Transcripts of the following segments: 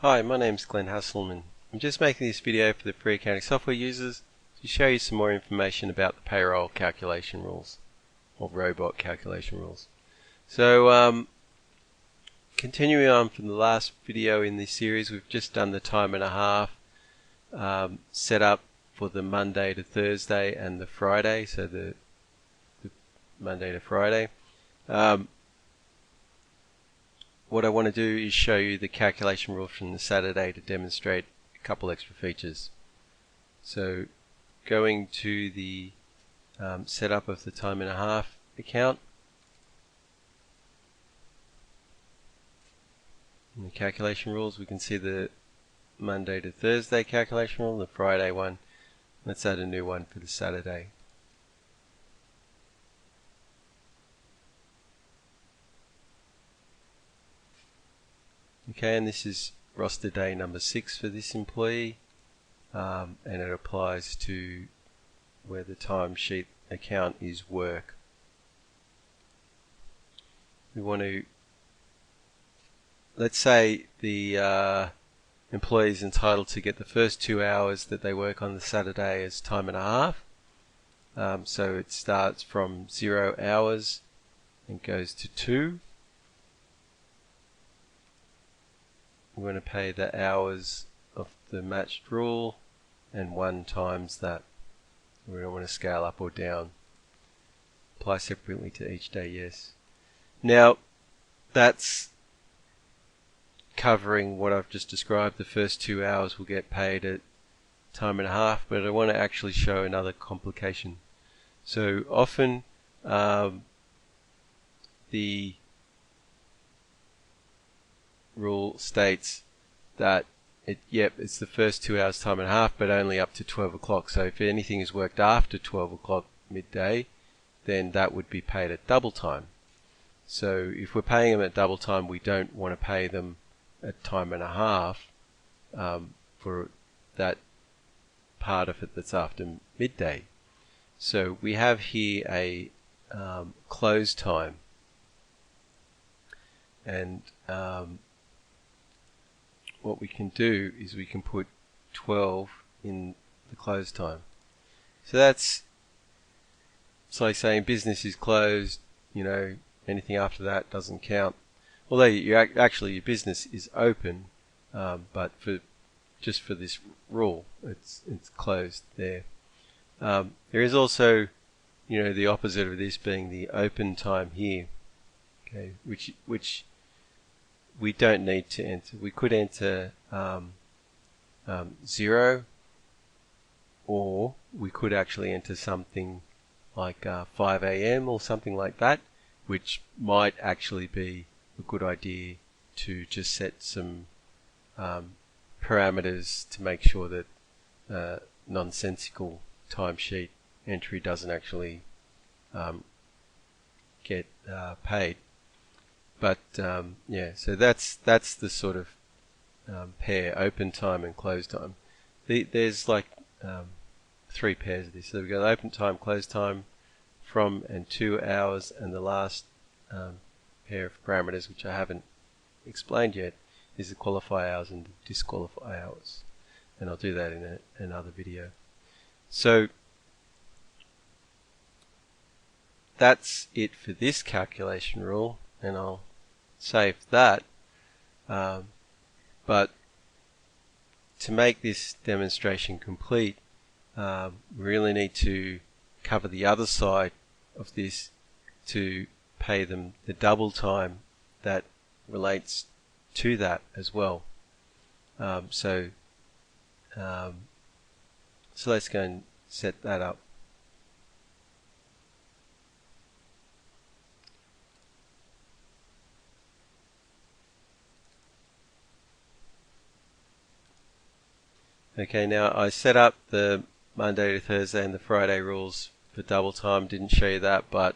Hi, my name's Glenn Hasselman. I'm just making this video for the free accounting software users to show you some more information about the payroll calculation rules, or robot calculation rules. So, continuing on from the last video in this series, we've just done the time and a half set up for the Monday to Thursday and the Friday, so the Monday to Friday. What I want to do is show you the calculation rule from the Saturday to demonstrate a couple extra features. So going to the setup of the time and a half account, in the calculation rules we can see the Monday to Thursday calculation rule, the Friday one. Let's add a new one for the Saturday. Okay, and this is roster day number 6 for this employee, and it applies to where the timesheet account is work. We want to, let's say the employee is entitled to get the first 2 hours that they work on the Saturday as time and a half. So it starts from 0 hours and goes to 2. We want to pay the hours of the matched rule and 1 times that. We don't want to scale up or down. Apply separately to each day, yes. Now that's covering what I've just described. The first 2 hours will get paid at time and a half, but I want to actually show another complication. So often the rule states that it's the first 2 hours time and a half, but only up to 12 o'clock. So if anything is worked after 12 o'clock midday, then that would be paid at double time. So if we're paying them at double time, we don't want to pay them at time and a half for that part of it that's after midday. So we have here a close time, and what we can do is we can put 12 in the close time. So it's like saying business is closed, anything after that doesn't count. Although actually your business is open, but just for this rule, it's closed there. There is also, the opposite of this being the open time here, okay, which we don't need to enter. We could enter 0, or we could actually enter something like 5 a.m. or something like that, which might actually be a good idea to just set some parameters to make sure that nonsensical timesheet entry doesn't actually get paid. But yeah, so that's the sort of pair, open time and close time. There's like 3 pairs of this. So we've got open time, close time, from and 2 hours, and the last pair of parameters, which I haven't explained yet, is the qualify hours and the disqualify hours. And I'll do that in another video. So that's it for this calculation rule, and I'll save that. But to make this demonstration complete, we really need to cover the other side of this to pay them the double time that relates to that as well. So let's go and set that up. Okay, now I set up the Monday to Thursday and the Friday rules for double time. Didn't show you that, but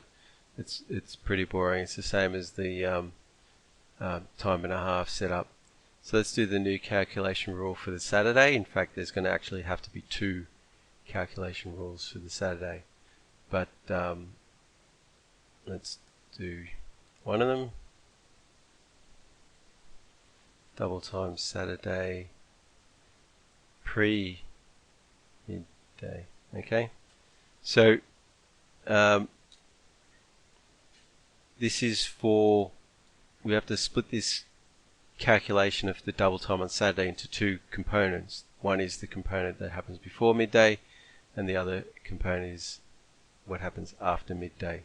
it's pretty boring. It's the same as the time and a half setup. So let's do the new calculation rule for the Saturday. In fact, there's going to actually have to be 2 calculation rules for the Saturday, but let's do one of them. double time Saturday pre midday. Okay, so this is for, we have to split this calculation of the double time on Saturday into two components. One is the component that happens before midday, and the other component is what happens after midday.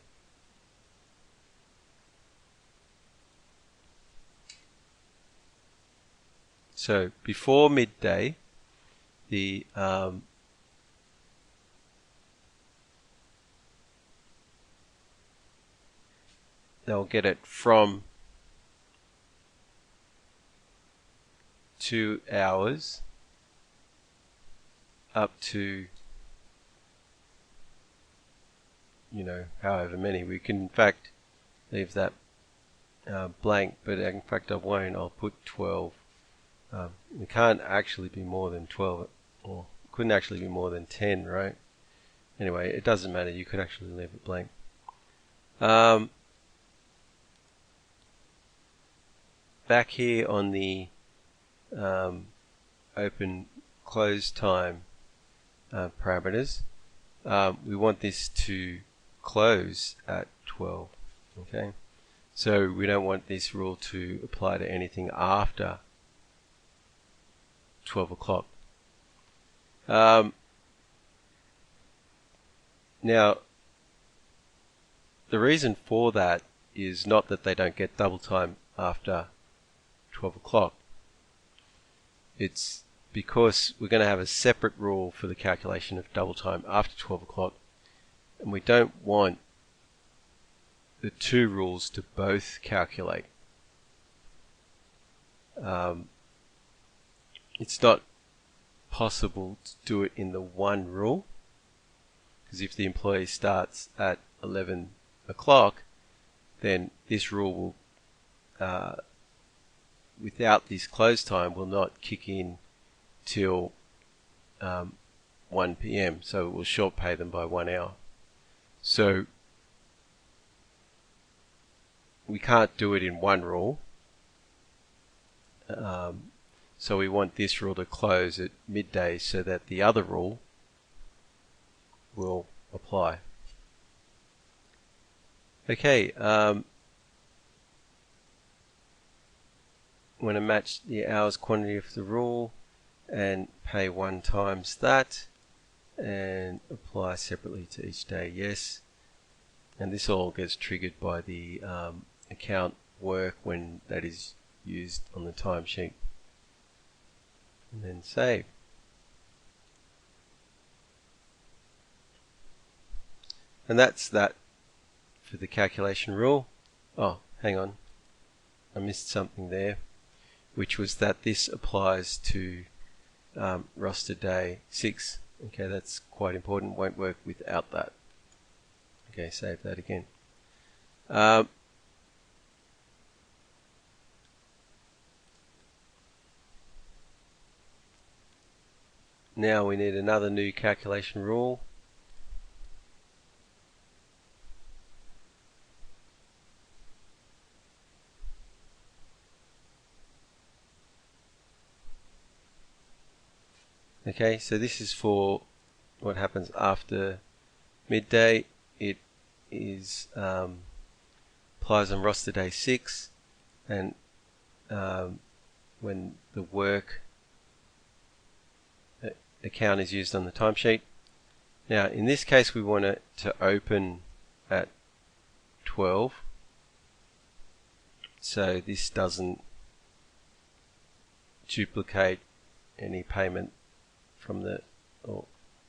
So before midday, the they'll get it from 2 hours up to, however many. We can in fact leave that blank, but in fact I won't. I'll put 12. It can't actually be more than 12, or couldn't actually be more than 10, right? Anyway, it doesn't matter. You could actually leave it blank. Back here on the open close time parameters, we want this to close at 12. Okay, so we don't want this rule to apply to anything after 12 o'clock. Now, the reason for that is not that they don't get double time after 12 o'clock. It's because we're going to have a separate rule for the calculation of double time after 12 o'clock, and we don't want the two rules to both calculate. It's not possible to do it in the one rule, because if the employee starts at 11 o'clock, then this rule will, without this close time, will not kick in till 1 p.m. So it will short pay them by 1 hour. So we can't do it in one rule. So we want this rule to close at midday so that the other rule will apply. Okay, I'm going to match the hours quantity of the rule and pay 1 times that and apply separately to each day. Yes, and this all gets triggered by the account work when that is used on the timesheet. And then save. And that's that for the calculation rule. Oh, hang on, I missed something there, which was that this applies to roster day 6. Okay, that's quite important. Won't work without that. Okay, save that again. Now we need another new calculation rule. Okay, so this is for what happens after midday. It is applies on roster day 6, and when the work account is used on the timesheet. Now in this case we want it to open at 12, so this doesn't duplicate any payment from the, or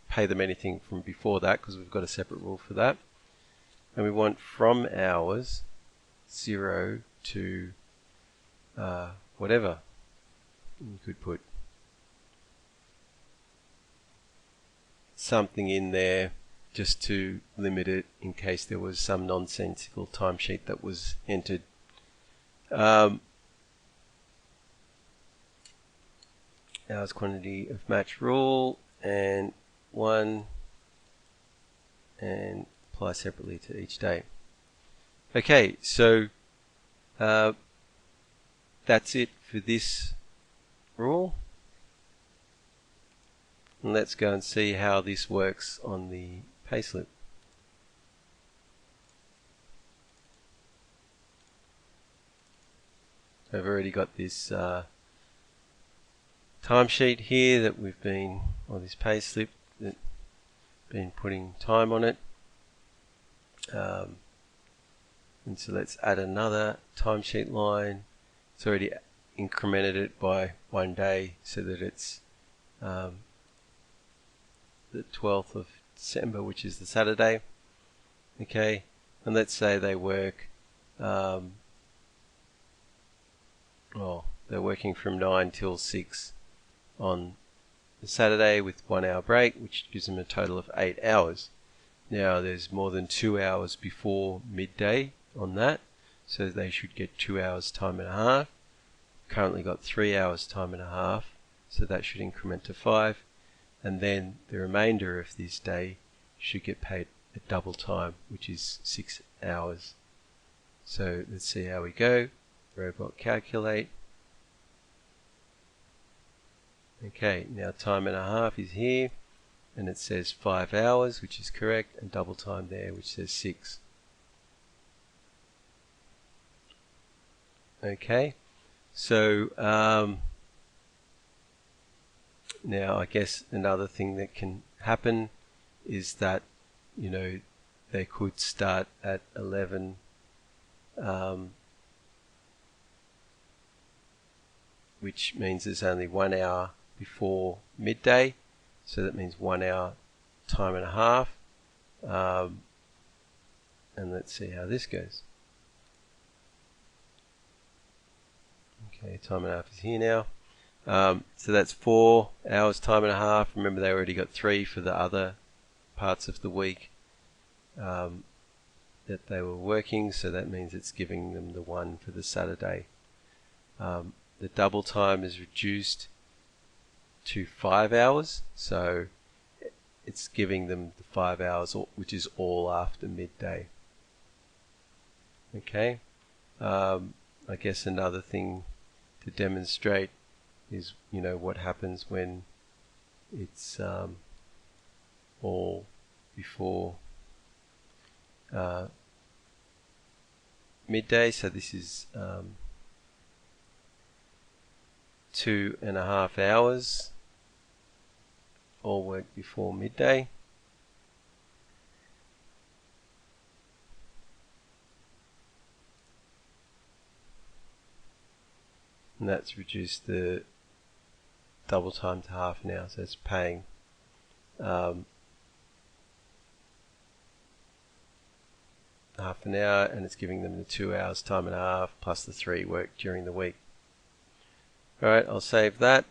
pay them anything from before that, because we've got a separate rule for that. And we want from hours 0 to whatever. You could put something in there just to limit it in case there was some nonsensical timesheet that was entered. Hours quantity of match rule and 1, and apply separately to each day. Okay, so that's it for this rule. And let's go and see how this works on the payslip. I've already got this timesheet here that we've been, or this payslip that been putting time on it. And so let's add another timesheet line. It's already incremented it by 1 day so that it's the 12th of December, which is the Saturday. Okay, and let's say they work, well, they're working from 9 till 6 on the Saturday with 1 hour break, which gives them a total of 8 hours. Now there's more than 2 hours before midday on that, so they should get 2 hours time and a half. Currently got 3 hours time and a half, so that should increment to 5, and then the remainder of this day should get paid at double time, which is 6 hours. So let's see how we go. Robot calculate. Okay, now time and a half is here, and it says 5 hours, which is correct, and double time there, which says 6. Okay, so now I guess another thing that can happen is that, you know, they could start at 11 which means there's only 1 hour before midday, so that means 1 hour time and a half. And let's see how this goes. Okay, time and a half is here now. So that's 4 hours time and a half. Remember, they already got 3 for the other parts of the week that they were working, so that means it's giving them the 1 for the Saturday. The double time is reduced to 5 hours, so it's giving them the 5 hours, which is all after midday. Okay, I guess another thing to demonstrate is, you know, what happens when it's all before midday. So this is 2.5 hours, all work before midday. And that's reduced the double time to half now, so it's paying half an hour, and it's giving them the 2 hours time and a half plus the 3 worked during the week. Alright, I'll save that.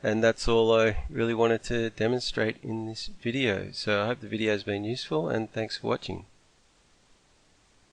And that's all I really wanted to demonstrate in this video. So I hope the video has been useful, and thanks for watching.